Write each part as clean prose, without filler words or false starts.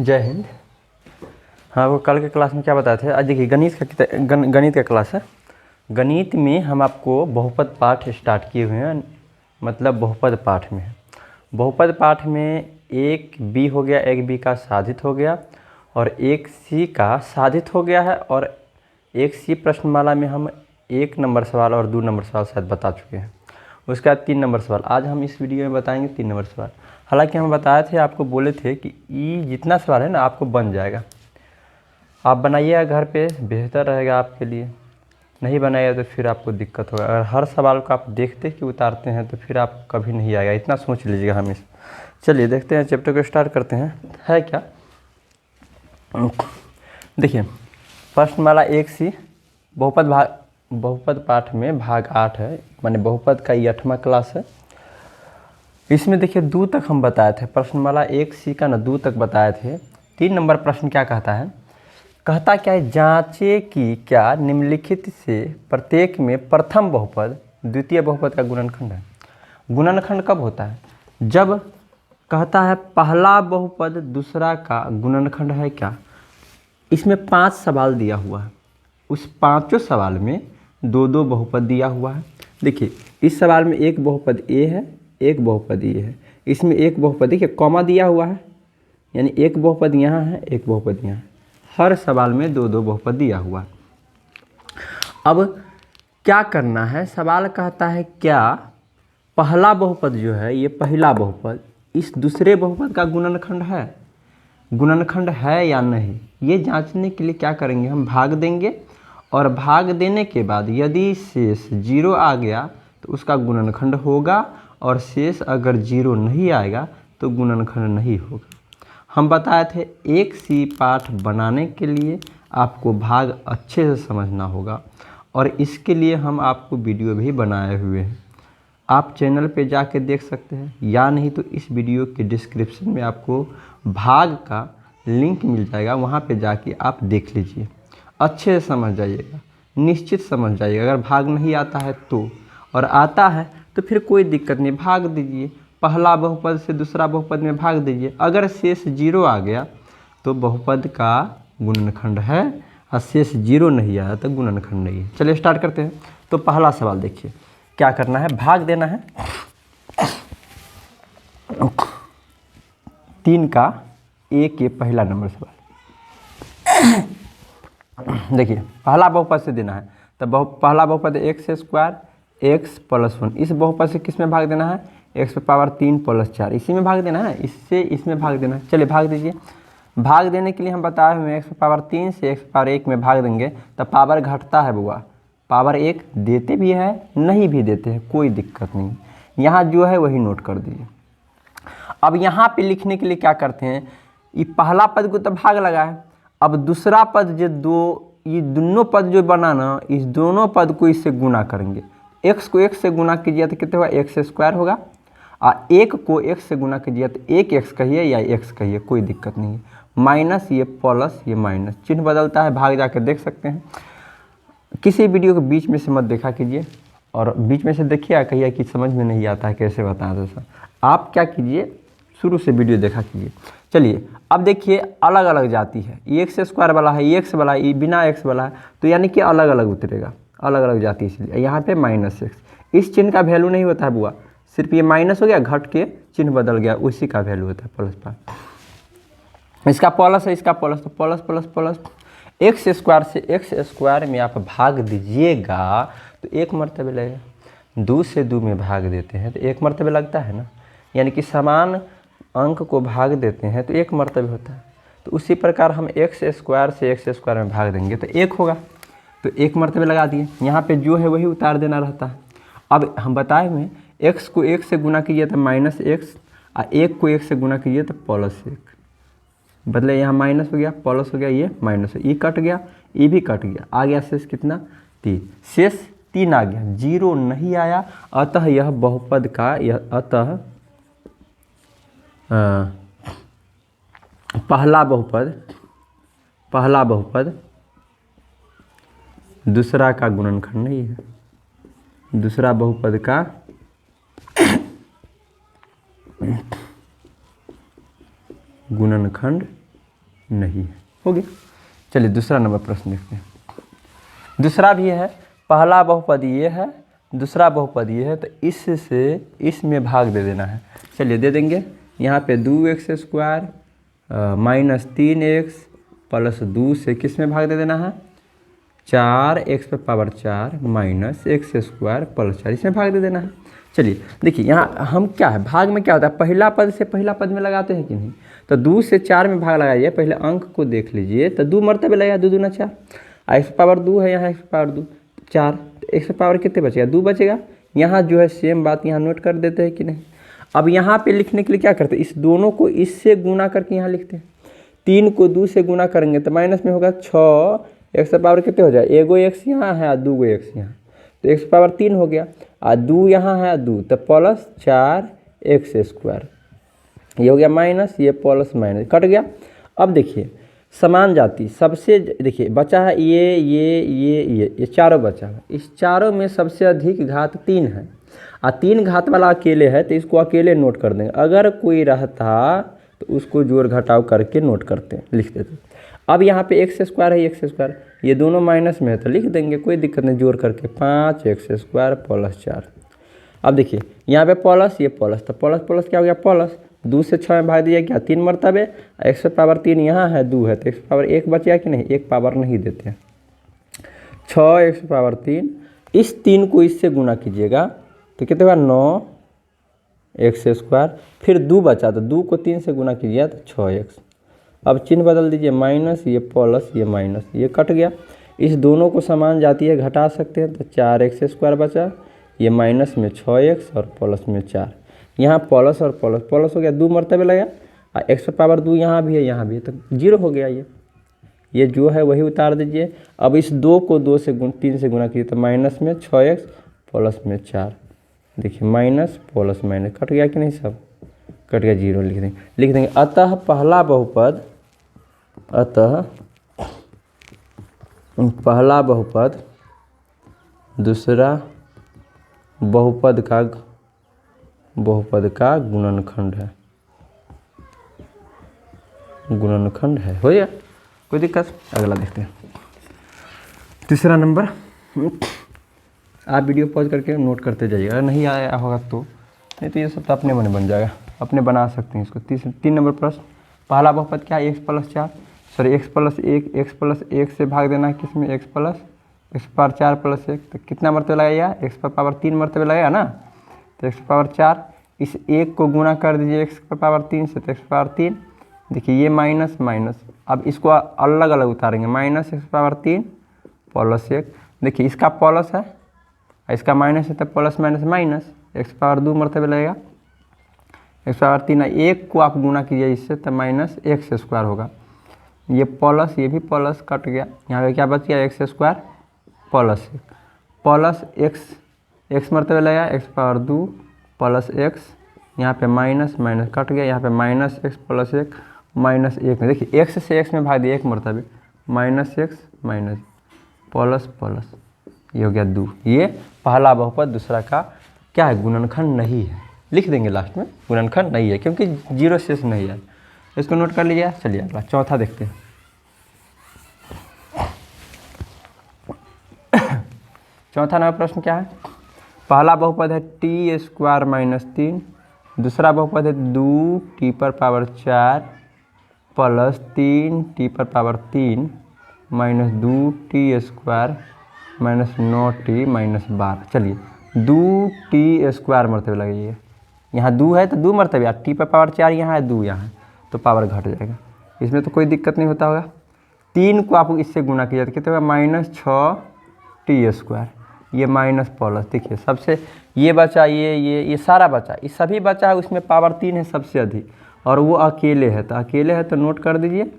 जय हिंद। हाँ, वो कल के क्लास में क्या बताए थे? आज देखिए गणित का क्लास है। गणित में हम आपको बहुपद पाठ स्टार्ट किए हुए हैं, मतलब बहुपद पाठ में है। बहुपद पाठ में एक बी हो गया, एक बी का साधित हो गया और एक सी का साधित हो गया है, और एक सी प्रश्नमाला में हम 1 नंबर सवाल और 2 नंबर सवाल शायद बता चुके हैं। उसके बाद 3 नंबर सवाल आज हम इस वीडियो में बताएंगे 3 नंबर सवाल। हालांकि हम बताए थे, आपको बोले थे कि ई जितना सवाल है ना आपको बन जाएगा, आप बनाइएगा घर पे, बेहतर रहेगा आपके लिए। नहीं बनाइएगा तो फिर आपको दिक्कत होगा। अगर हर सवाल को आप देखते कि उतारते हैं तो फिर आप कभी नहीं आएगा, इतना सोच लीजिएगा हमेशा। चलिए देखते हैं, चैप्टर को स्टार्ट करते हैं। है क्या? देखिए, प्रश्नमाला 1 सी बहुपद पाठ में भाग 8 है, माने बहुपद का ये 8वां क्लास है। इसमें देखिए 2 तक हम बताए थे, प्रश्नमाला 1 सी का ना 2 तक बताए थे। 3 नंबर प्रश्न क्या कहता है? कहता क्या है, जांचे कि क्या निम्नलिखित से प्रत्येक में प्रथम बहुपद द्वितीय बहुपद का गुणनखंड है। गुणनखंड कब होता है? जब कहता है पहला बहुपद दूसरा का गुणनखंड है क्या। इसमें 5 सवाल दिया हुआ है, उस 5 सवाल में 2-2 बहुपद दिया हुआ है। देखिए, इस सवाल में एक बहुपद ए है, एक बहुपद ये है। इसमें एक बहुपद, देखिए कॉमा दिया हुआ है, यानी एक बहुपद यहाँ है, एक बहुपद यहाँ है। हर सवाल में 2-2 बहुपद दिया हुआ है। अब क्या करना है? सवाल कहता है क्या पहला बहुपद जो है, ये पहला बहुपद इस दूसरे बहुपद का गुणनखंड है, गुणनखंड है या नहीं। ये जांचने के लिए क्या करेंगे, हम भाग देंगे, और भाग देने के बाद यदि शेष 0 आ गया तो उसका गुणनखंड होगा, और शेष अगर 0 नहीं आएगा तो गुणनखंड नहीं होगा। हम बताए थे 1 सी पाठ बनाने के लिए आपको भाग अच्छे से समझना होगा, और इसके लिए हम आपको वीडियो भी बनाए हुए हैं। आप चैनल पे जाके देख सकते हैं, या नहीं तो इस वीडियो के डिस्क्रिप्शन में आपको भाग का लिंक मिल जाएगा, वहाँ पे जाके आप देख लीजिए। अच्छे से समझ जाइएगा, निश्चित समझ जाइएगा। अगर भाग नहीं आता है तो, और आता है तो फिर कोई दिक्कत नहीं, भाग दीजिए। पहला बहुपद से दूसरा बहुपद में भाग दीजिए। अगर शेष 0 आ गया तो बहुपद का गुणनखंड है, और शेष 0 नहीं आया तो गुणनखंड नहीं है। चलिए स्टार्ट करते हैं। तो पहला सवाल देखिए, क्या करना है, भाग देना है 3 का ए के पहला नंबर सवाल। देखिए, पहला बहुपद से देना है, तो पहला बहुपद x² x + 1। इस बहुपद से किस में भाग देना है? x³ 3 + 4, इसी में भाग देना है, इससे इसमें भाग देना है। चलिए भाग दीजिए। भाग देने के लिए हम बताए हुए x³ से x⁴ में भाग देंगे तो पावर घटता है बुआ, पावर 1 देते भी है, नहीं भी देते हैं, कोई दिक्कत नहीं। यहाँ जो है वही नोट कर दीजिए। अब यहाँ पे लिखने के लिए क्या करते हैं, ये पहला पद को तो भाग लगा है, अब दूसरा पद जो ये दोनों पद जो बना ना, इस दोनों पद को इससे गुना करेंगे। x को 1 से गुना कीजिए तो कितने होगा, x² होगा, और 1 को 1 से गुना कीजिए तो 1x कहिए या x कहिए, कोई दिक्कत नहीं है। माइनस ये प्लस, ये माइनस, चिन्ह बदलता है, भाग जाके देख सकते हैं। किसी वीडियो को बीच में से मत देखा कीजिए, और बीच में से देखिए कहिए कि समझ में नहीं आता है कैसे बताएं। जैसा आप क्या कीजिए, शुरू से वीडियो देखा कीजिए। चलिए अब देखिए, अलग अलग जाति है, ये x² वाला है, ये x वाला है, ये बिना x वाला है, तो यानी कि अलग अलग उतरेगा, अलग अलग जाति। इसलिए यहाँ पे -x, इस चिन्ह का वैल्यू नहीं होता है बुआ, सिर्फ ये माइनस हो गया, घट के चिन्ह बदल गया, उसी का वैल्यू होता है प्लस पर। इसका प्लस है, इसका प्लस, तो प्लस प्लस प्लस। x² से x² में आप भाग दीजिएगा तो 1 मरतबे लगेगा। 2 से 2 में भाग देते हैं तो 1 मरतबे लगता है ना, यानी कि समान अंक को भाग देते हैं तो 1 मरतबे होता है। तो उसी प्रकार हम x² से x² में भाग देंगे तो 1 होगा, तो 1 मरतबे लगा दिए। यहाँ पे जो है वही उतार देना रहता है। अब हम बताए हुए x को 1 से गुना कीजिए तो -x, और 1 को 1 से गुना कीजिए तो +1। बदले यहाँ माइनस हो गया, प्लस हो गया, ये माइनस, ये कट गया, ये भी कट गया, आ गया शेष कितना, 3। शेष 3 आ गया, 0 नहीं आया, अतः यह बहुपद का अतः पहला बहुपद दूसरा का गुणनखंड नहीं है, दूसरा बहुपद का गुणनखंड नहीं है। हो गया। चलिए दूसरा नंबर प्रश्न देखते हैं। दूसरा भी है, पहला बहुपद ये है, दूसरा बहुपद ये है, तो इससे इसमें भाग दे देना है। चलिए दे देंगे। यहाँ पे 2x square minus 3x plus 2 से किस में भाग दे देना है, 4x पे power 4 minus x square plus 4, इसमें भाग दे देना है। चलिए देखिए यहाँ हम क्या है, भाग में क्या होता है, पहला पद से पहला पद में लगाते हैं कि नहीं, तो 2 से 4 में भाग लगाइए। पहले अंक को देख लीजिए, तो 2 मरतबे लगेगा, 2 दूना 4, x पावर 2 है, यहाँ x पावर 2 4, तो x पावर कितने बचेगा, 2 बचेगा। यहाँ जो है सेम बात यहाँ नोट कर देते हैं कि नहीं। अब यहाँ पे लिखने के लिए क्या करते हैं, इस दोनों को इससे गुना करके यहाँ लिखते हैं। 3 को 2 से गुना करेंगे तो माइनस में होगा 6, x पावर कितने हो जाए, एगो x यहाँ है और 2 x यहाँ, तो x पावर 3 हो गया, और 2 यहाँ है 2, तो प्लस 4x स्क्वायर, ये हो गया माइनस, ये प्लस माइनस कट गया। अब देखिए समान जाति सबसे, देखिए बचा है ये चारों बचा है। इस चारों में सबसे अधिक घात 3 है, और 3 घात वाला अकेले है, तो इसको अकेले नोट कर देंगे। अगर कोई रहता तो उसको जोड़ घटाव करके नोट करते हैं, लिख देते। अब यहाँ पे x स्क्वायर है, x स्क्वायर, ये दोनों माइनस में है तो लिख देंगे, कोई दिक्कत नहीं, जोड़ करके 5x स्क्वायर प्लस 4। अब देखिए यहाँ पे प्लस, ये प्लस, तो प्लस प्लस क्या हो गया, प्लस 2 से 6 में भाग दिया क्या, 3 मरतबे, x पावर 3 यहाँ है, 2 है, तो x पावर 1 बचेगा कि नहीं, 1 पावर नहीं देते हैं, 6x पावर 3, इस 3 को इससे गुना कीजिएगा तो कितने होगा, 9x स्क्वायर, फिर 2 बचा, तो 2 को 3 से गुना कीजिए तो 6x। अब चिन्ह बदल दीजिए, माइनस, ये प्लस, ये माइनस, ये कट गया। इस दोनों को समान जाती है घटा सकते हैं, तो 4x स्क्वायर बचा, ये माइनस में 6x और प्लस में 4, यहाँ प्लस और प्लस, प्लस हो गया, 2 मरतबे लगा, और x पावर 2 यहाँ भी है, यहाँ भी है, तो 0 हो गया। ये जो है वही उतार दीजिए। अब इस 2 को 3 से गुना कीजिए, तो माइनस में 6x प्लस में 4, देखिए माइनस प्लस माइनस कट गया कि नहीं, सब कट गया, 0 लिख देंगे। अतः पहला बहुपद, पहला बहुपद दूसरा बहुपद का गुणनखंड है, गुणनखंड है। हो गया, कोई दिक्कत। अगला देखते हैं। तीसरा नंबर, आप वीडियो पॉज करके नोट करते जाइएगा, अगर नहीं आया होगा तो, नहीं तो ये सब तो अपने मन बन जाएगा, अपने बना सकते हैं इसको। 3 नंबर प्रश्न, पहला बहुपद क्या है, x plus 4, sorry x plus 1 से भाग देना है किसमें, x पावर 4 प्लस 1, तो कितना मरतबे लगाइएगा, x पावर 3 मरतबे लगाया ना, तो x पावर 4, इस 1 को गुना कर दीजिए x पावर 3 से, तो x पावर 3, देखिए ये माइनस माइनस, अब इसको अलग अलग उतारेंगे, माइनस x पावर 3 प्लस 1, देखिए इसका प्लस है, इसका माइनस है, तो plus minus minus, x power 2 मरतबे लगेगा, x पावर 3, 1 को आप गुना कीजिए इससे, तो माइनस x स्क्वायर होगा, ये प्लस, ये भी प्लस कट गया, यहाँ पे क्या बच गया, x square plus 1, plus x मरतबे लगेगा, x पावर 2 प्लस x, यहाँ पे माइनस माइनस कट गया, यहाँ पे माइनस x प्लस 1 माइनस 1 में, देखिए x से x में भाग दिया 1 मरतबे, minus x minus plus plus, ये हो गया 2। ये पहला बहुपद दूसरा का क्या है, गुणनखंड नहीं है, लिख देंगे लास्ट में, गुणनखंड नहीं है क्योंकि 0 शेष नहीं है, इसको नोट कर लीजिए। चलिए अगला चौथा देखते हैं। चौथा नंबर प्रश्न क्या है, पहला बहुपद है t स्क्वायर माइनस 3, दूसरा बहुपद है 2t पर पावर 4 प्लस 3t पर power 3 minus 2t square minus 9t minus 12। चलिए 2t स्क्वायर मरतबे लगाइए, यहाँ 2 है तो 2 मरतबे, टी पर पावर 4 यहाँ है, 2 यहाँ है, तो पावर घट जाएगा, इसमें तो कोई दिक्कत नहीं होता होगा। 3 को आप इससे गुना किया तो कितना होगा, माइनस 6t स्क्वायर, ये माइनस प्लस, देखिए सबसे ये बचा, ये सारा बचा, ये सभी बचा है, उसमें पावर 3 है सबसे अधिक, और वो अकेले है, तो नोट कर दीजिए।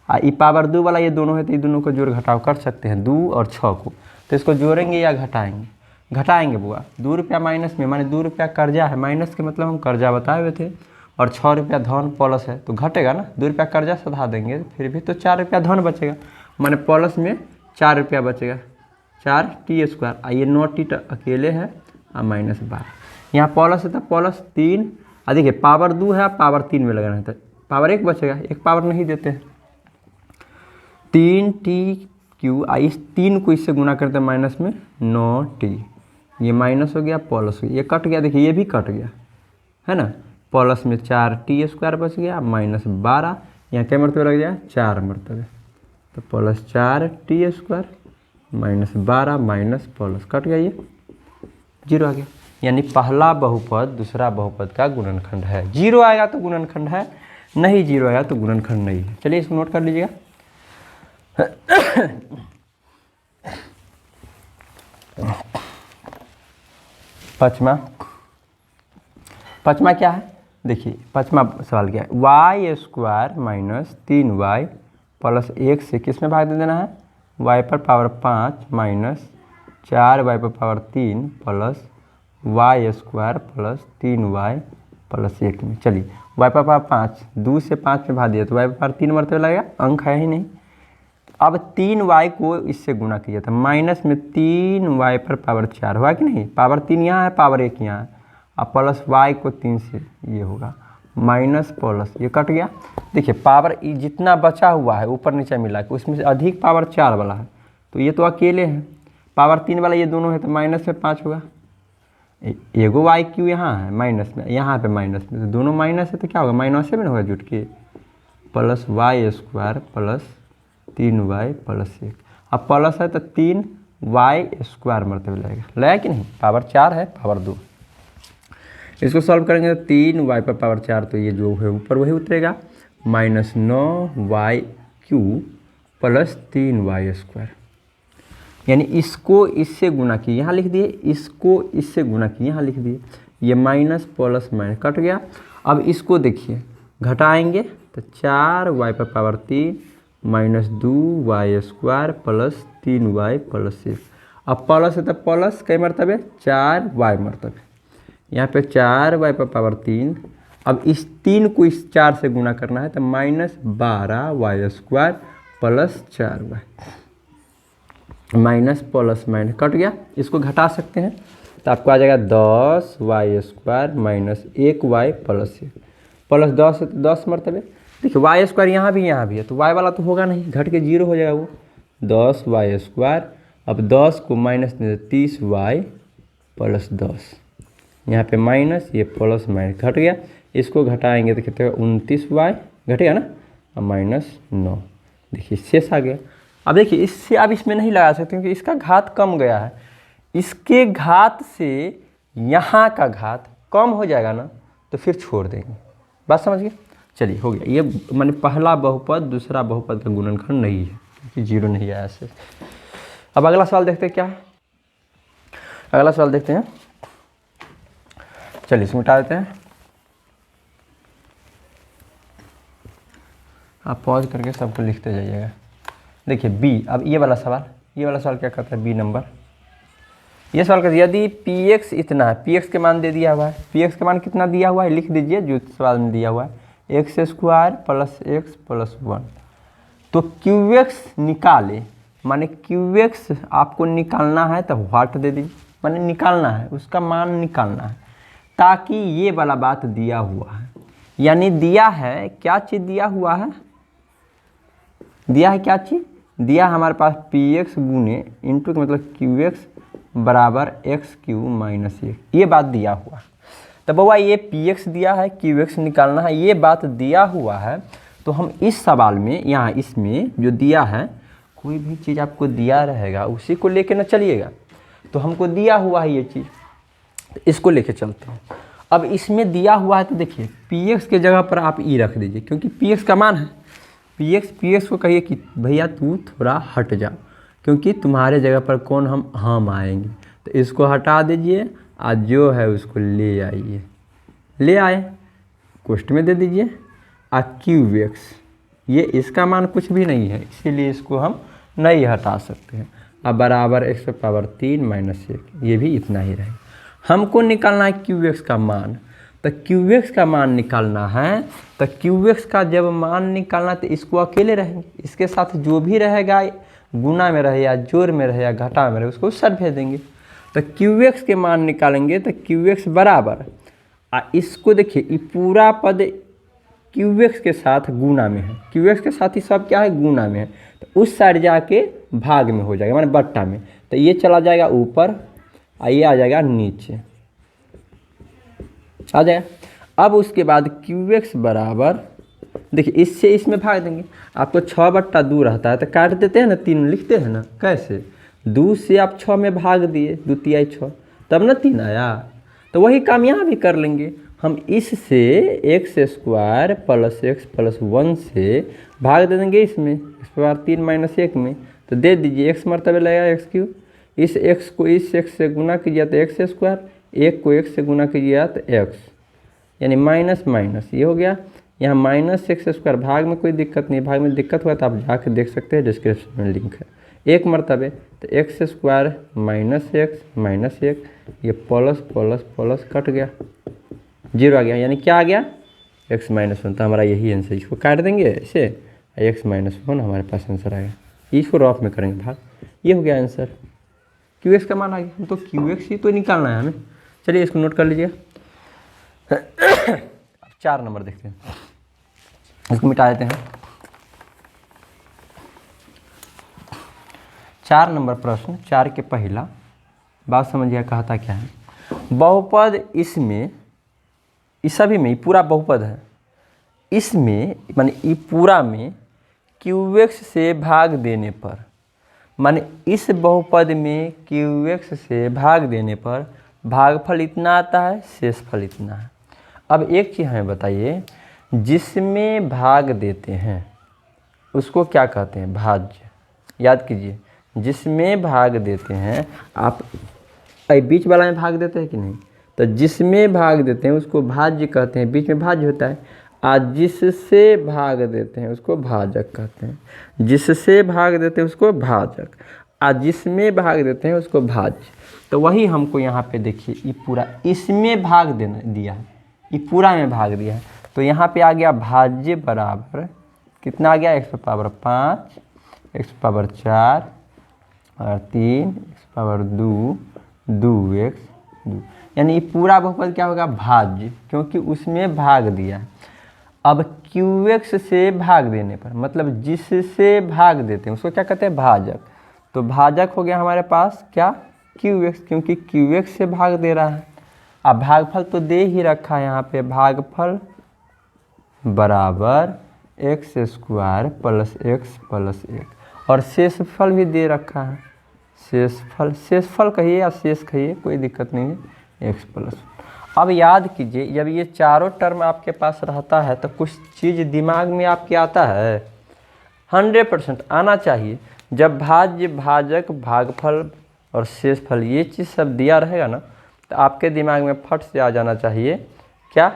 ये पावर 2 वाला ये दोनों है, तो ये दोनों को जोड़ घटाव कर सकते हैं, 2 और 6 को, तो इसको जोड़ेंगे या घटाएंगे, घटाएंगे बुआ, 2 रुपया माइनस में, माने 2 रुपया कर्जा है, माइनस के मतलब हम कर्जा बताए हुए थे, और 6 रुपया धन प्लस है, तो घटेगा ना, 2 रुपया कर्जा सधा देंगे, फिर भी तो 4 रुपया धन बचेगा, माने प्लस में 4 रुपया बचेगा, 4t स्क्वायर, ये 9t अकेले है, और माइनस 12, यहाँ प्लस है तो प्लस 3, देखिए पावर 2 है, पावर 3 में लगाना है, तो पावर 1 बचेगा, 1 पावर नहीं देते हैं, 3t³ इस 3 को इससे गुना करते हैं माइनस में 9t, ये माइनस हो गया प्लस हो गया, ये कट गया, देखिए ये भी कट गया है ना, प्लस में 4t² बच गया माइनस 12, यहाँ क्या मरतबे लग जाए 4 मरतबे, तो plus 4t² minus 12 minus plus cut गया, ये 0 आ गया। यानी पहला बहुपद दूसरा बहुपद का गुणनखंड है। 0 आएगा तो गुणनखंड है, नहीं 0 आएगा तो गुणनखंड नहीं है। चलिए इसको नोट कर लीजिएगा। पचमा क्या है, देखिए पचमा सवाल क्या है, y² माइनस 3y प्लस 1 से किस में भाग दे देना है, y पर पावर 5 माइनस 4y पर power 3 plus y² plus 3y plus 1 में। चलिए y पर पावर 5, 2 से 5 में भाग दिया तो y पर पावर 3 मरतबे लगेगा, अंक है ही नहीं। अब 3y को इससे गुना किया था, माइनस में 3y पर पावर 4 हुआ कि नहीं, पावर 3 यहाँ है पावर 1 यहाँ है, अब प्लस y को 3 से ये होगा माइनस प्लस, ये कट गया। देखिए पावर जितना बचा हुआ है ऊपर नीचे मिला के उसमें से अधिक पावर 4 वाला है, तो ये तो अकेले है, पावर 3 वाला ये दोनों है तो माइनस में 5 होगा, एगो y³ यहाँ है माइनस में, यहाँ पे माइनस में, तो दोनों माइनस है तो क्या होगा माइनस में होगा जुट के, plus y² plus 3y plus 1, अब प्लस है तो 3y² मरतबे लगेगा, लगा कि नहीं, पावर 4 है पावर 2। इसको सॉल्व करेंगे तो 3y पर पावर 4 तो ये जो है ऊपर वही उतरेगा, माइनस 9y³ प्लस 3y², यानी इसको इससे गुना किए यहाँ लिख दिए, इसको इससे गुना किए यहाँ लिख दिए, ये माइनस प्लस माइनस कट गया। अब इसको देखिए घटाएंगे तो 4y पर power 3 minus 2y² plus 3y plus 1, अब प्लस है तो प्लस कई मरतबे 4y मरतबे, यहाँ पे 4y पर पावर 3, अब इस 3 को इस 4 से गुना करना है तो minus 12y² plus 4y, minus plus minus cut गया। इसको घटा सकते हैं तो आपको आ जाएगा 10y² minus 1y plus 1, plus 10 है तो 10 मरतबे, देखिए y² यहाँ भी है तो y वाला तो होगा नहीं, घट के 0 हो जाएगा वो, 10y², अब 10 को माइनस 30y प्लस 10, यहाँ पे माइनस ये प्लस माइनस घट गया, इसको घटाएंगे तो कितने 29y घटेगा ना, अब माइनस 9, देखिए शेष आ गया। अब देखिए इससे अब इसमें नहीं लगा सकते क्योंकि इसका घात कम गया है, इसके घात से यहाँ का घात कम हो जाएगा ना तो फिर छोड़ देंगे, बात समझ गए। चलिए हो गया, ये माने पहला बहुपद दूसरा बहुपद का गुणनखंड नहीं है क्योंकि 0 नहीं आया ऐसे। अब अगला सवाल देखते हैं क्या है, अगला सवाल देखते हैं, चलिए इसमें मिटा देते हैं, आप पॉज करके सबको लिखते जाइएगा। देखिए b, अब ये वाला सवाल क्या करता है, b नंबर, ये सवाल करता है यदि px इतना है, px के मान दे दिया हुआ है, px के मान कितना दिया हुआ है लिख दीजिए जो सवाल में दिया हुआ है, x² प्लस x प्लस 1, तो qx निकाले, माने qx आपको निकालना है तो व्हाट दे दीजिए, माने निकालना है उसका मान निकालना है, ताकि ये वाला बात दिया हुआ है, यानी दिया है क्या चीज़ दिया हुआ है, दिया है क्या चीज़, दिया हमारे पास px गुने इंटू मतलब qx बराबर x³ माइनस 1, ये बात दिया हुआ। तो बउआ ये px दिया है, qx निकालना है, ये बात दिया हुआ है, तो हम इस सवाल में यहाँ इसमें जो दिया है, कोई भी चीज़ आपको दिया रहेगा उसी को लेके ना चलिएगा, तो हमको दिया हुआ है ये चीज़, तो इसको लेके चलते हैं। अब इसमें दिया हुआ है तो देखिए px के जगह पर आप ई रख दीजिए क्योंकि px का मान है, px को कहिए कि भैया तू थोड़ा हट जा क्योंकि तुम्हारे जगह पर कौन हम आएंगे, तो इसको हटा दीजिए, आज जो है उसको ले आइए, ले आए कोष्ठ में दे दीजिए, qx ये इसका मान कुछ भी नहीं है इसीलिए इसको हम नहीं हटा सकते हैं, अब बराबर x पर पावर 3 माइनस 1, ये भी इतना ही रहेगा। हमको निकालना है qx का मान, तो qx का मान निकालना है, तो qx का जब मान निकालना तो इसको अकेले रहेंगे, इसके साथ जो भी रहेगा गुना में रहे या जोड़ में रहे या घटा में रहे उसको उस साइड भेज देंगे, तो qx के मान निकालेंगे तो qx बराबर, इसको देखिए ये पूरा पद qx के साथ गुना में है, qx के साथ ही सब क्या है गुना में है, तो उस साइड जाके भाग में हो जाएगा, माने बट्टा में। तो ये चला जाएगा ऊपर और ये आ जाएगा नीचे, आ जाएगा। अब उसके बाद QX बराबर, देखिए इससे इसमें भाग देंगे। आपको 6/2 रहता है तो काट देते हैं ना, 3 लिखते हैं ना, कैसे 2 से आप 6 में भाग दिए, 2 तिहाई 6, तब ना 3 आया। तो वही काम यहाँ भी कर लेंगे हम, इससे x² + x + 1 से भाग दे देंगे इसमें, x³ - 1 में। तो दे दीजिए x मरतबे लगेगा x³, इस x को इस x से गुना कीजिए तो x², 1 को 1 से गुना कीजिए तो x, यानी माइनस माइनस ये हो गया। यहाँ -x², भाग में कोई दिक्कत नहीं, भाग में दिक्कत हुआ तो आप जाके देख सकते हैं, डिस्क्रिप्शन में लिंक है। 1 मरतबे तो x² - x - 1, ये प्लस प्लस प्लस कट गया, 0 आ गया, यानी क्या आ गया x - 1। तो हमारा यही आंसर, इसको काट देंगे ऐसे, x - 1 हमारे पास आंसर आएगा। इसको रफ में करेंगे भाग, ये हो गया आंसर। QX का मान आ गया, हम तो QX ही तो निकालना है हमें। चलिए इसको नोट कर लीजिएगा। अब 4 नंबर देखते हैं, इसको मिटा देते हैं। 4 नंबर प्रश्न, 4 के पहला बात समझिए, कहता क्या है। बहुपद इसमें, इस सभी में पूरा बहुपद है, इसमें माने ये पूरा में QX से भाग देने पर, माने इस बहुपद में QX से भाग देने पर भागफल इतना आता है, शेषफल इतना है। अब एक चीज़ हमें बताइए, जिसमें भाग देते हैं उसको क्या कहते हैं, भाज्य। याद कीजिए, जिसमें भाग देते हैं, आप बीच वाला में भाग देते हैं कि नहीं, तो जिसमें भाग देते हैं उसको भाज्य कहते हैं, बीच में भाज्य होता है। आज जिससे भाग देते हैं उसको भाजक कहते हैं, जिससे भाग देते हैं उसको भाजक, आज जिसमें भाग देते हैं उसको भाज्य। तो वही हमको यहाँ पे देखिए, ये पूरा इसमें भाग देना दिया है, ये पूरा में भाग दिया है। तो यहाँ पे आ गया भाज्य बराबर कितना आ गया, x⁵, x⁴ और 3, x⁴2, 2x, 2, यानी ये पूरा बहुपद क्या होगा, भाज्य, क्योंकि उसमें भाग दिया है। अब QX से भाग देने पर, मतलब जिससे भाग देते हैं उसको क्या कहते हैं, भाजक। तो भाजक हो गया हमारे पास क्या, QX, क्योंकि QX से भाग दे रहा है। अब भागफल तो दे ही रखा है यहाँ पे, भागफल बराबर x² + x + 1, और शेषफल भी दे रखा है, शेषफल कहिए या शेष कहिए, कोई दिक्कत नहीं है, x + 1। अब याद कीजिए, जब ये चारों टर्म आपके पास रहता है तो कुछ चीज़ दिमाग में आपके आता है, 100% आना चाहिए। जब भाज्य, भाजक, भागफल और शेषफल ये चीज़ सब दिया रहेगा ना, तो आपके दिमाग में फट से आ जाना चाहिए, क्या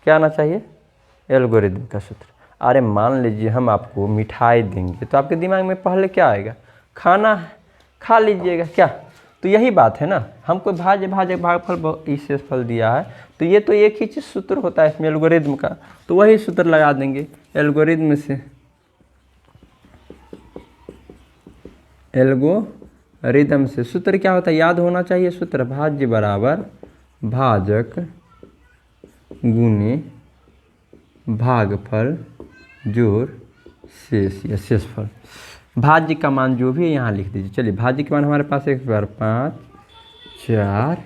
आना चाहिए, एल्गोरिदम का सूत्र। अरे मान लीजिए हम आपको मिठाई देंगे तो आपके दिमाग में पहले क्या आएगा, खाना है, खा लीजिएगा क्या। तो यही बात है ना, हमको भाज्य, भाजक, भागफल, शेषफल दिया है, तो ये तो एक ही चीज़ सूत्र होता है इसमें एल्गोरिदम का, तो वही सूत्र लगा देंगे एल्गोरिदम से। एल्गोरिदम से सूत्र क्या होता है, याद होना चाहिए सूत्र, भाज्य बराबर भाजक गुने भागफल जोड़ शेष या शेषफल। भाज्य का मान जो भी है यहाँ लिख दीजिए। चलिए भाज्य के मान हमारे पास x⁵, 4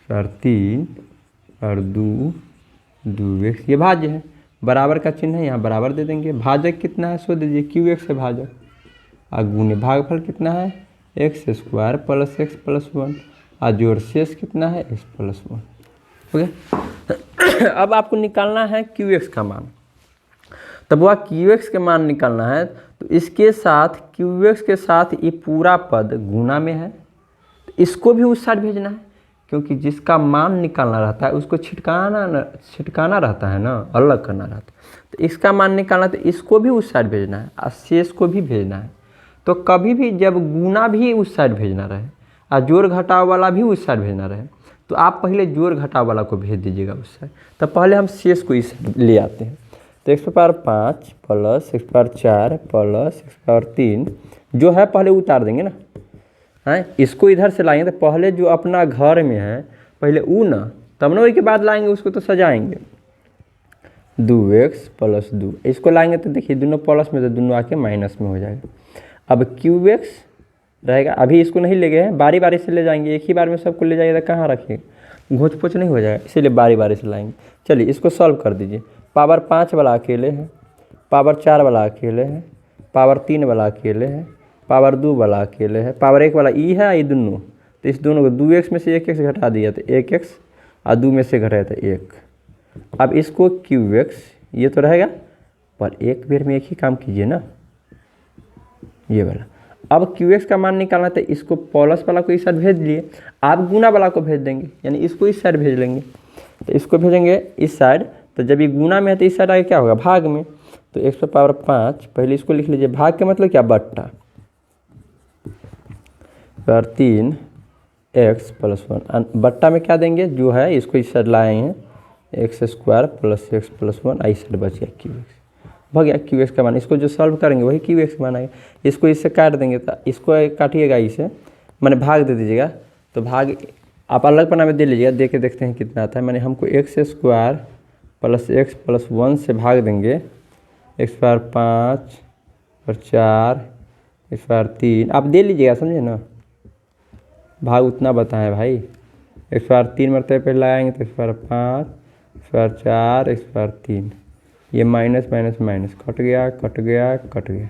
और 3 और 2, 2x, ये भाज्य है, बराबर का चिन्ह है, यहाँ बराबर दे देंगे। भाजक कितना है सो दीजिए, QX है भाजक, और गुने भागफल कितना है, x² + x + 1, और जोड़ शेष कितना है, x + 1। ओके, अब आपको निकालना है QX का मान। तब वह QX के मान निकालना है, तो इसके साथ QX के साथ ये पूरा पद गुना में है, तो इसको भी उस साइड भेजना है, क्योंकि जिसका मान निकालना रहता है उसको छिटकाना रहता है ना, अलग करना रहता है। तो इसका मान निकालना, तो इसको भी उस साइड भेजना है और शेष को भी भेजना है। तो कभी भी जब गुना भी उस साइड भेजना रहे और जोड़ घटाव वाला भी उस साइड भेजना रहे, तो आप पहले जोड़ घटाव वाला को भेज दीजिएगा उस साइड, तो पहले हम शेष को इस ले आते हैं। तो x⁵ + x⁴ + x⁴ जो है पहले उतार देंगे ना, हैं, इसको इधर से लाएंगे, तो पहले जो अपना घर में है पहले ना, तब ना वही के बाद लाएंगे उसको, तो सजाएंगे। 2x प्लस 2, इसको लाएंगे तो देखिए दोनों प्लस में तो दोनों आके माइनस में हो जाएगा। अब क्यूब एक्स रहेगा, अभी इसको नहीं ले गए हैं, बारी बारी से ले जाएंगे, एक ही बार में सबको ले जाइए तो कहाँ रखिएगा, घोच पोच नहीं हो जाएगा, इसीलिए बारी बारी से लाएंगे। चलिए इसको सॉल्व कर दीजिए। पावर 5 वाला अकेले है, पावर 4 वाला अकेले है, पावर 3 वाला अकेले है, पावर 2 वाला अकेले है, पावर 1 वाला ई है, ये दोनों, तो इस दोनों को 2x में से 1x घटा दिया तो 1x और 2 में से घटाया तो 1। अब इसको क्यूब एक्स ये तो रहेगा, पर एक बेर में एक ही काम कीजिए ना, ये वाला। अब क्यू एक्स का मान निकालना तो इसको प्लस वाला को इस साइड भेज दिए, आप गुना वाला को भेज देंगे, यानी इसको इस साइड भेज लेंगे, तो इसको भेजेंगे इस साइड, तो जब ये गुना में है तो इस साइड आगे क्या होगा, भाग में, तो x पर पावर 5, पहले इसको लिख लीजिए, भाग के मतलब क्या, बट्टा पर 3 x प्लस 1, बट्टा में क्या देंगे जो है इसको इस साइड लाए हैं, x square plus x plus 1, इस साइड बच गया क्यू एक्स, हो गया क्यू एक्स का मान। इसको जो सॉल्व करेंगे वही क्यू एक्स का मान आएगा। इसको इससे काट देंगे तो इसको काटिएगा इसे, मैंने भाग दे दीजिएगा, तो भाग आप अलग पन्ना में दे लीजिएगा, दे के देखते हैं कितना आता है। मैंने हमको x square plus x plus 1 से भाग देंगे, एक्स स्क्वायर 5 और 4 एक्स स्क्वायर 3, आप दे लीजिएगा, समझे ना, भाग उतना बताएं भाई। एक्स स्क्वायर 3 मरतबे पहले लगाएंगे तो x square 5 x square 4 x square 3, ये माइनस माइनस माइनस कट गया कट गया कट गया,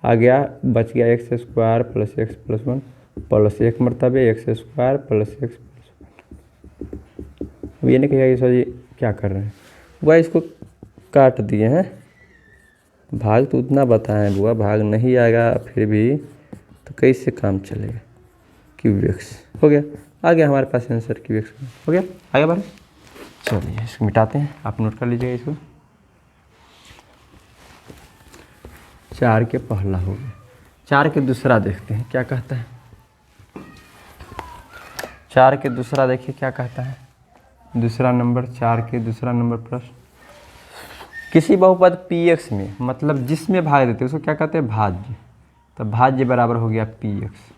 आ गया बच गया x square plus x plus 1 plus 1 मरतबे x square plus x plus 1। अब ये नहीं कहिएगा सर जी क्या कर रहे हैं, वह इसको काट दिए हैं, भाग तो उतना बताएं बुआ, भाग नहीं आएगा फिर भी तो कैसे काम चलेगा। क्यूब एक्स हो गया, आ गया हमारे पास आंसर, क्यूब एक्स हो गया, आगे बढ़े। चलिए इसको मिटाते हैं, आप नोट कर लीजिएगा इसको। 4 के पहला हो गया, 4 के दूसरा देखते हैं क्या कहता है। 4 के दूसरा देखिए क्या कहता है, दूसरा नंबर 4 के दूसरा नंबर प्रश्न, किसी बहुपद px में, मतलब जिसमें भाग देते हैं उसको क्या कहते हैं, भाज्य, तो भाज्य बराबर हो गया px।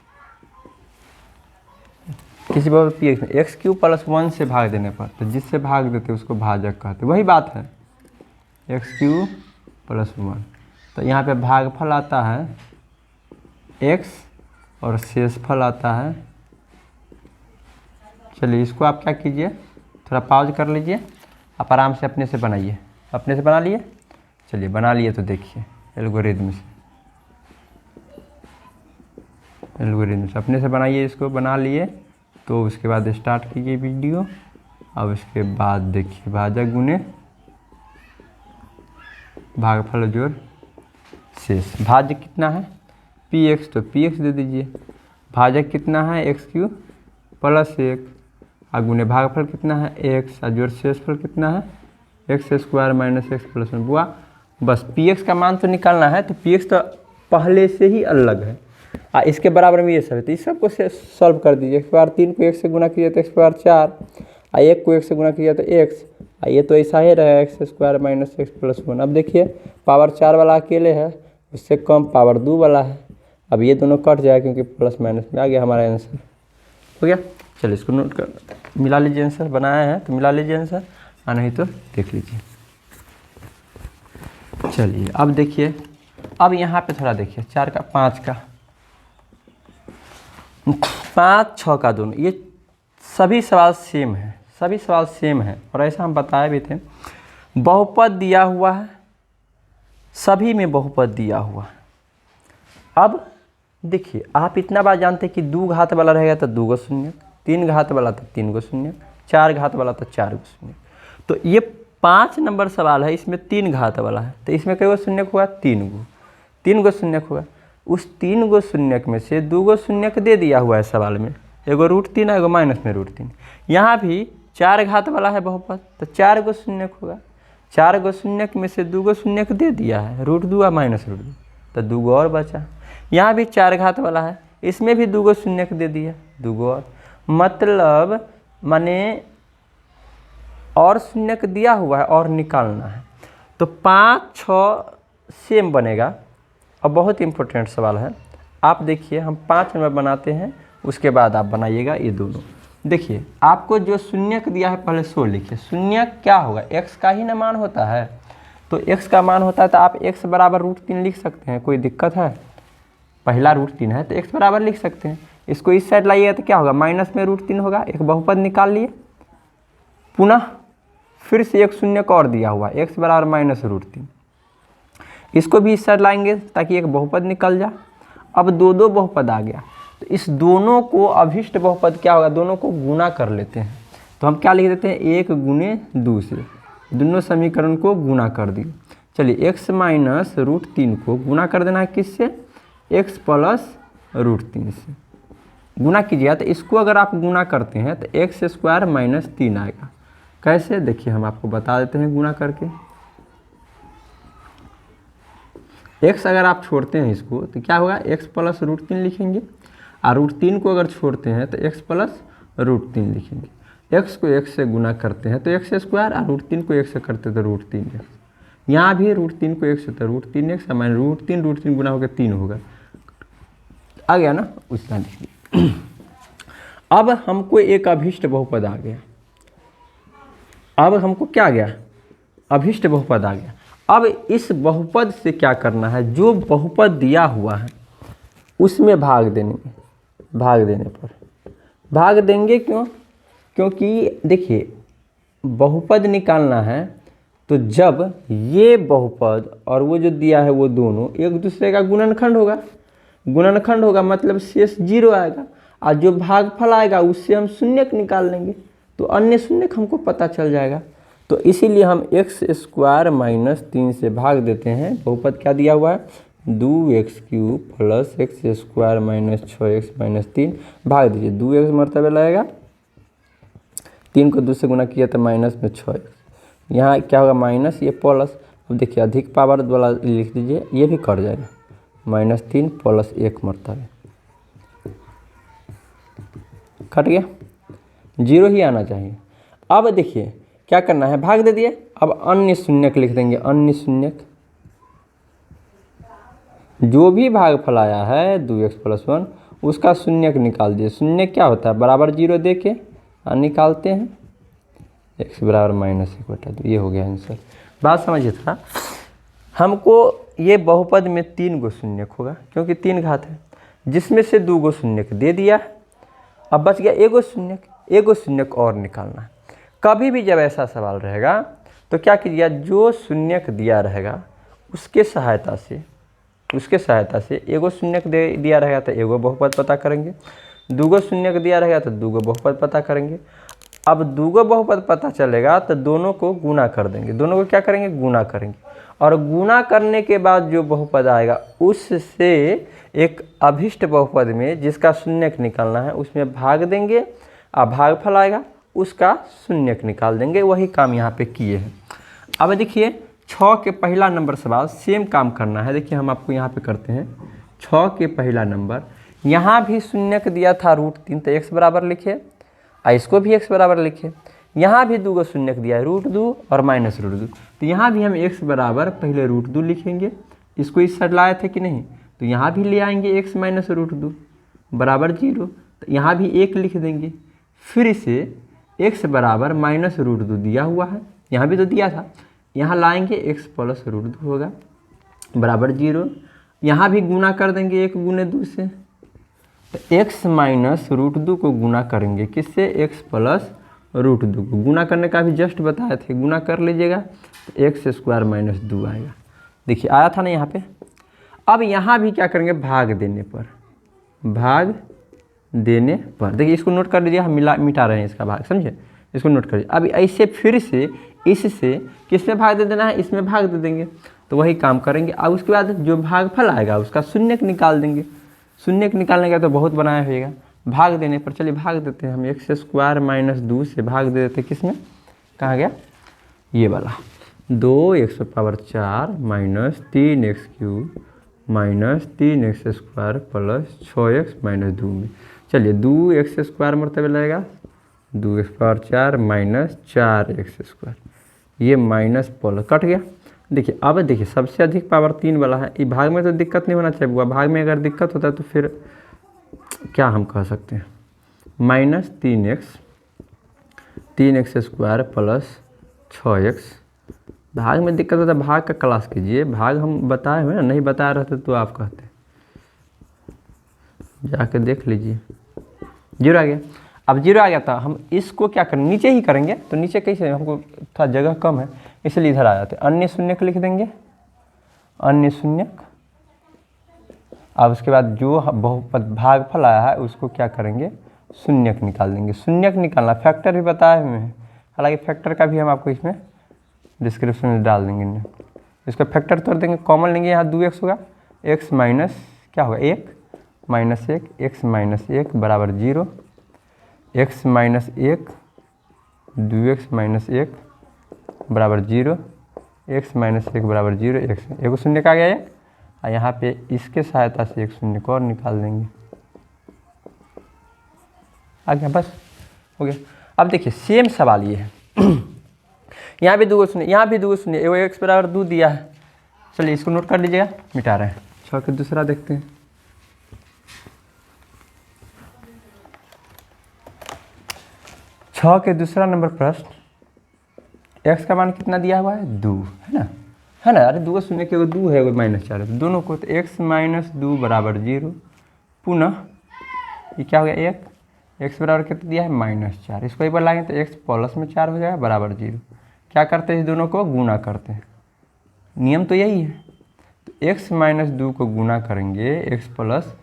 किसी बहुपद px में एक्स क्यूब प्लस 1 से भाग देने पर, तो जिससे भाग देते हैं उसको भाजक कहते हैं, वही बात है, एक्स क्यूब प्लस 1, तो यहाँ पे भागफल आता है x और शेषफल आता है। चलिए इसको आप क्या कीजिए, थोड़ा पॉज कर लीजिए, आप आराम से अपने से बनाइए, अपने से बना लिए। चलिए बना लिए तो देखिए एल्गोरिथम से, एल्गोरिथम से अपने से बनाइए, इसको बना लिए तो उसके बाद स्टार्ट कीजिए वीडियो। अब इसके बाद देखिए भाजक गुने भागफल जोड़ शेष, भाज्य कितना है px, तो px दे दीजिए, भाजक कितना है एक्स क्यूब प्लस 1, और गुने भागफल कितना है x, और जोड़ शेषफल कितना है x square minus x plus 1। बुआ बस px का मान तो निकालना है, तो px तो पहले से ही अलग है, इसके बराबर में ये सब है, तो इस सबको सॉल्व कर दीजिए। एक्स स्क्वायर 3 को 1 से गुना किया तो एक्स स्क्वायर 4, और 1 को 1 से गुना किया तो x, ये तो ऐसा ही रहा x square minus x plus 1। अब देखिए पावर 4 वाला अकेले है, उससे कम पावर 2 वाला है, अब ये दोनों कट जाए क्योंकि प्लस माइनस में आ गया हमारा आंसर, हो गया। चलिए इसको नोट कर मिला लीजिए, आंसर बनाया है तो मिला लीजिए आंसर, और नहीं तो देख लीजिए। चलिए अब देखिए, अब यहाँ पे थोड़ा देखिए 4 का 5 का 5 6 का दोनों, ये सभी सवाल सेम है, सभी सवाल सेम है, और ऐसा हम बताए भी थे। बहुपद दिया हुआ है, सभी में बहुपद दिया हुआ है। अब देखिए आप इतना बात जानते हैं कि 2 घात वाला रहेगा तो 2 गो शून्य, 3 घात वाला तो 3 गो शून्य, 4 घात वाला तो 4 गो शून्य। तो ये 5 नंबर सवाल है, इसमें 3 घात वाला है, तो इसमें कई गो शून्य होगा, 3 गो शून्य होगा। उस 3 गो शून्य में से 2 गो शून्य दे दिया हुआ है सवाल में, एगो √3 है, एगो माइनस में √3। यहाँ भी 4 घात वाला है बहुपद, तो 4 गो शून्य होगा, 4 गो शून्य में से 2 गो शून्य दे दिया है, √2 और माइनस √2, तो 2 गो और बचा। यहाँ भी 4 घात वाला है, इसमें भी 2 गो शून्य दे दिया, 2 गो और, मतलब माने और शून्य दिया हुआ है और निकालना है, तो 5 6 सेम बनेगा। अब बहुत इंपॉर्टेंट सवाल है, आप देखिए हम 5 नंबर बनाते हैं, उसके बाद आप बनाइएगा ये दोनों। देखिए आपको जो शून्यक दिया है पहले सो लिखिए। शून्यक क्या होगा, x का ही ना मान होता है, तो x का मान होता है तो आप x बराबर √3 लिख सकते हैं, कोई दिक्कत है। पहला √3 है तो x बराबर लिख सकते हैं। इसको इस साइड लाइएगा तो क्या होगा, माइनस में √3 होगा। एक बहुपद निकाल लिए, पुनः फिर से एक शून्यक और दिया हुआ x बराबर -√3। इसको भी इस साइड लाएंगे ताकि एक बहुपद निकल जाए। अब दो बहुपद आ गया, तो इस दोनों को अभिष्ट बहुपद क्या होगा, दोनों को गुना कर लेते हैं। तो हम क्या लिख देते हैं, 1 गुने 2 से दोनों समीकरण को गुना कर दिए। चलिए x - √3 को गुना कर देना है किससे, x + √3 से गुना कीजिएगा। तो इसको अगर आप गुना करते हैं तो x² - 3 आएगा। कैसे, देखिए हम आपको बता देते हैं गुना करके। x अगर आप छोड़ते हैं इसको तो क्या होगा, x + √3 लिखेंगे, और √3 को अगर छोड़ते हैं तो x + √3 लिखेंगे। x को x से गुना करते हैं तो x² और √3 को 1 से करते हैं तो √3x। यहाँ भी √3 को 1 से तो √3x, √3 गुना होकर 3 होगा, आ गया ना, उतना लिखिए। अब हमको एक अभिष्ट बहुपद आ गया। अब हमको क्या आ गया, अभिष्ट बहुपद आ गया। अब इस बहुपद से क्या करना है, जो बहुपद दिया हुआ है उसमें भाग देंगे। भाग देने पर भाग देंगे क्यों, क्योंकि देखिए बहुपद निकालना है तो जब ये बहुपद और वो जो दिया है वो दोनों एक दूसरे का गुणनखंड होगा। गुणनखंड होगा मतलब शेष 0 आएगा, और जो भागफल आएगा उससे हम शून्यक निकाल लेंगे, तो अन्य शून्यक हमको पता चल जाएगा। तो इसीलिए हम x² - 3 से भाग देते हैं। बहुपद क्या दिया हुआ है, 2x³ + x² - 6x - 3 भाग दीजिए। 2x मर्तबे लगेगा, 3 को 2 से गुना किया तो माइनस में 6x। यहाँ क्या होगा माइनस, ये प्लस। अब देखिए अधिक पावर वाला लिख दीजिए, ये भी कट जाएगा, -3 + 1 मर्तबे कट गया, 0 ही आना चाहिए। अब देखिए क्या करना है, भाग दे दिए। अब अन्य शून्यक लिख देंगे, अन्य शून्यक जो भी भागफल आया है 2x + 1 उसका शून्यक निकाल दिए। शून्यक क्या होता है, बराबर 0 दे के निकालते हैं, x बराबर -1/2। ये हो गया आंसर। बात समझिए था, हमको ये बहुपद में 3 गो शून्यक होगा क्योंकि 3 घात है, जिसमें से 2 गो शून्यक दे दिया। अब बच गया एगो शून्यक और निकालना है। कभी भी जब ऐसा सवाल रहेगा तो क्या कीजिएगा, जो शून्यक दिया रहेगा उसके सहायता से एगो शून्यक दिया रहेगा तो एगो बहुपद पता करेंगे, 2 गो शून्यक दिया रहेगा तो 2 गो बहुपद पता करेंगे। अब 2 गो बहुपद पता चलेगा तो दोनों को गुना कर देंगे। दोनों को क्या करेंगे, गुना करेंगे, और गुना करने के बाद जो बहुपद आएगा उससे एक अभिष्ट बहुपद में जिसका शून्यक निकालना है उसमें भाग देंगे, और भागफल आएगा उसका शून्यक निकाल देंगे। वही काम यहाँ पे किए हैं। अब देखिए 6 के पहला नंबर सवाल सेम काम करना है। देखिए हम आपको यहाँ पे करते हैं 6 के पहला नंबर। यहाँ भी शून्यक दिया था √3 तो x बराबर लिखे, और इसको भी x बराबर लिखे। यहाँ भी 2 गो शून्यक दिया है, √2 और -√2, तो यहाँ भी हम x बराबर पहले √2 लिखेंगे। इसको इस साइड लाए थे कि नहीं, तो यहाँ भी ले आएंगे x - √2 बराबर 0, तो यहाँ भी 1 लिख देंगे। फिर इसे x बराबर -√2 दिया हुआ है, यहाँ भी तो दिया था, यहाँ लाएंगे x + √2 होगा बराबर 0। यहाँ भी गुना कर देंगे 1 गुने 2 से, तो x - √2 को गुना करेंगे किससे, x + √2 को। गुना करने का भी जस्ट बताए थे, गुना कर लीजिएगा तो x² - 2 आएगा। देखिए आया था ना यहाँ पे। अब यहाँ भी क्या करेंगे, भाग देने पर देखिए इसको नोट कर लीजिए, हम मिटा रहे हैं इसका भाग, समझे, इसको नोट करिए। अब ऐसे फिर से इससे किसमें भाग दे देना है, इसमें भाग दे देंगे, तो वही काम करेंगे। अब उसके बाद जो भागफल आएगा उसका शून्यक निकाल देंगे। शून्यक निकालने का तो बहुत बनाया होगा, भाग देने पर चलिए भाग देते हैं हम। x² - 2 से भाग दे देते, किसमें, कहाँ गया, ये वाला 2x⁴ - 3x³ - 3x² + 6x - 2 में। चलिए 2x² मरतबे लगेगा, 2x⁴ - 4x², ये माइनस प्लस कट गया। देखिए अब देखिए सबसे अधिक पावर 3 वाला है, ये भाग में तो दिक्कत नहीं होना चाहिए। भाग में अगर दिक्कत होता है तो फिर क्या हम कह सकते हैं, minus 3x square plus 6x। भाग में दिक्कत होता है, भाग का क्लास कीजिए। भाग हम बताए हुए ना, नहीं बताए रहते तो आप कहते, जाके देख लीजिए। 0 आ गया। अब 0 आ गया था, हम इसको क्या करेंगे, नीचे ही करेंगे। तो नीचे कैसे, हमको थोड़ा जगह कम है इसलिए इधर आ जाते हैं। अन्य शून्यक लिख देंगे, अन्य शून्यक। अब उसके बाद जो बहुपद भागफल आया है उसको क्या करेंगे, शून्यक निकाल देंगे। शून्यक निकालना, फैक्टर भी बताए हुए हैं, हालांकि फैक्टर का भी हम आपको इसमें डिस्क्रिप्शन में डाल देंगे। इसका फैक्टर तोड़ देंगे, कॉमन लेंगे, यहाँ 2x होगा, x माइनस क्या होगा 1 माइनस 1, x माइनस 1 बराबर 0, x माइनस 1 2x माइनस 1 बराबर 0, x माइनस 1 बराबर 0, x एगो शून्य का आ गया एक, और यहाँ पे इसके सहायता से एक शून्य को और निकाल देंगे। आ गया, बस हो गया। अब देखिए सेम सवाल ये है यहाँ भी 2 शून्य, यहाँ भी 2 शून्य, एगो x बराबर 2 दिया है। चलिए इसको नोट कर लीजिएगा, मिटा रहे हैं। 6 के दूसरा देखते हैं। 6 के दूसरा नंबर प्रश्न, x का मान कितना दिया हुआ है 2, है ना। अरे 2 शून्य के 2 है, -4 है, दोनों को तो x माइनस 2 बराबर 0। पुनः ये क्या हो गया 1, x बराबर कितना दिया है -4। इसको एक बार लाएंगे तो x प्लस में 4 हो जाएगा बराबर 0। क्या करते हैं, इस दोनों को गुना करते हैं, नियम तो यही है। तो x माइनस 2 को गुना करेंगे x प्लस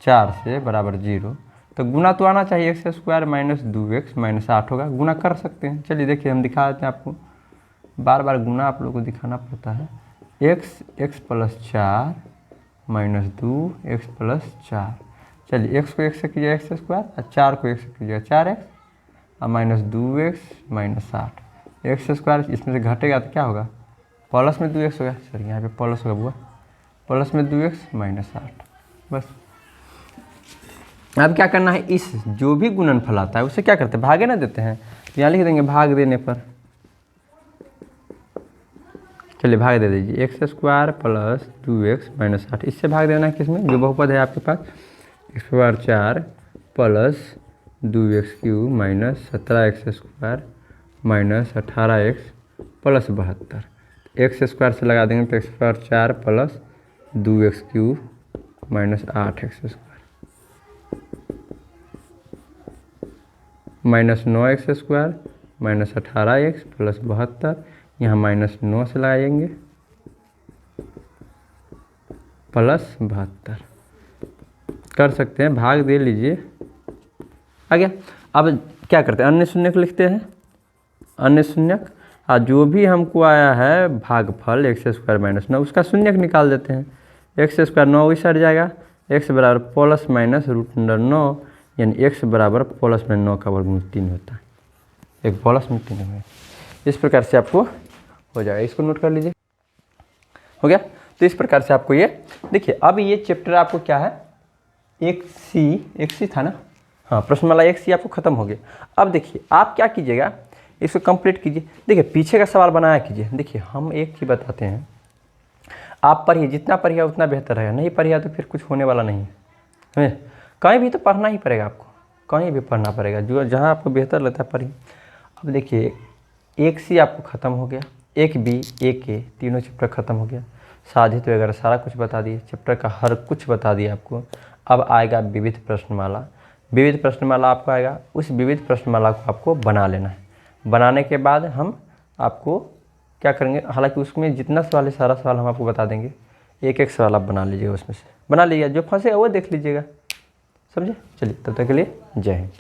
4 से बराबर 0। तो गुना तो आना चाहिए, x square minus 2x minus 8 होगा, गुना कर सकते हैं। चलिए देखिए हम दिखा देते हैं आपको, बार बार गुना आप लोगों को दिखाना पड़ता है। x plus 4 minus 2 x plus 4। चलिए x को x से कीजिए x स्क्वायर, और 4 को x से कीजिएगा 4x, और minus 2x minus 8 x square इसमें से घटेगा तो क्या होगा, प्लस में 2x होगा। सॉरी यहाँ पे प्लस होगा बुआ, प्लस में 2x माइनस 8। बस अब क्या करना है, इस जो भी गुणनफल आता है उसे क्या करते हैं, भागे ना देते हैं। यहाँ लिख देंगे भाग देने पर, चलिए भाग दे दीजिए, x square plus 2x minus 8। इससे भाग देना है किसमें, जो बहुपद है आपके पास, x square 4 plus 2x cube minus 17x square minus 18x plus 72। x square से लगा देंगे तो x square 4 plus 2x cube minus 8x square minus 9x square minus 18x plus 72। यहाँ माइनस 9 से लगाएंगे प्लस 72, कर सकते हैं, भाग दे लीजिए। आ गया। अब क्या करते हैं, अन्य शून्यक लिखते हैं, अन्य शून्यक, और जो भी हमको आया है भागफल x स्क्वायर माइनस 9 उसका शून्यक निकाल देते हैं। x स्क्वायर 9 इस हट जाएगा, x बराबर प्लस माइनस √9, यानी x बराबर प्लस में 9 का वर्गमूल 3 होता है, एक प्लस में 3 है। इस प्रकार से आपको हो जाएगा, इसको नोट कर लीजिए। हो गया। तो इस प्रकार से आपको ये देखिए, अब ये चैप्टर आपको क्या है, एक सी था ना, हाँ प्रश्नमाला 1C आपको खत्म हो गया। अब देखिए आप क्या कीजिएगा, इसको कंप्लीट कीजिए। देखिए पीछे का सवाल बनाया कीजिए। देखिए हम एक चीज़ बताते हैं, आप पढ़िए, जितना पढ़िए उतना बेहतर रहेगा, नहीं पढ़िए तो फिर कुछ होने वाला नहीं है। कहीं भी तो पढ़ना ही पड़ेगा आपको, कहीं भी पढ़ना पड़ेगा, जो जहाँ आपको बेहतर लगता है पढ़िए। अब देखिए 1C आपको ख़त्म हो गया, 1B 1A तीनों चैप्टर ख़त्म हो गया, साधित वगैरह सारा कुछ बता दिए, चैप्टर का हर कुछ बता दिया आपको। अब आएगा विविध प्रश्नमाला। विविध प्रश्नमाला आपको आएगा, उस विविध प्रश्नमाला को आपको बना लेना है। बनाने के बाद हम आपको क्या करेंगे, हालांकि उसमें जितना सवाल है सारा सवाल हम आपको बता देंगे, एक एक सवाल आप बना लीजिएगा, उसमें से बना लीजिएगा, जो फंसेगा वो देख लीजिएगा, समझे। चलिए तब तक के लिए जय हिंद।